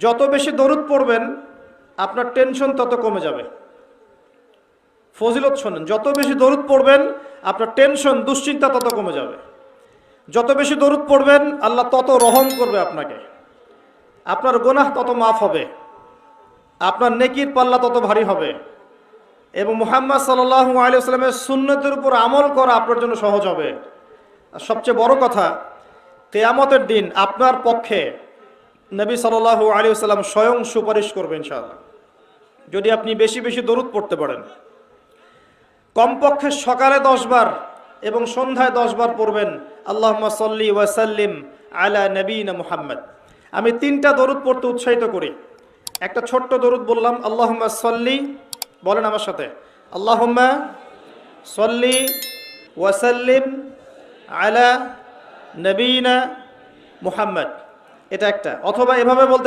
যত বেশি দরুদ পড়বেন আপনার টেনশন তত কমে যাবে। ফজিলত শোনেন, যত বেশি দরুদ পড়বেন আপনার টেনশন দুশ্চিন্তা তত কমে যাবে। যত বেশি দরুদ পড়বেন আল্লাহ তত রহম করবে আপনাকে, আপনার গুনাহ তত মাফ হবে, আপনার নেকির পাল্লা তত ভারী হবে এবং মুহাম্মদ সাল্লাল্লাহু আলাইহি ওয়াসাল্লামের সুন্নতের উপর আমল করা আপনার জন্য সহজ হবে। আর সবচেয়ে বড় কথা, কিয়ামতের দিন আপনার পক্ষে নবী সাল্লাল্লাহু আলাইহি ওয়াসাল্লাম স্বয়ং সুপারিশ করবেন ইনশাআল্লাহ, যদি আপনি বেশি বেশি দরুদ পড়তে পারেন। কমপক্ষে সকালে 10 বার এবং সন্ধ্যায় 10 বার পড়বেন আল্লাহুম্মা সাল্লি ওয়া সাল্লিম আলা নবিয়িনা মুহাম্মদ। আমি 3টা দরুদ পড়তে উৎসাহিত করি। একটা ছোট্ট দরুদ বললাম, আল্লাহুম্মা সাল্লি, বলেন আমার সাথে, আল্লাহুম্মা সাল্লি ওয়া সাল্লিম আলা নবিয়িনা মুহাম্মদ, এটা একটা। অথবা এভাবে বলতে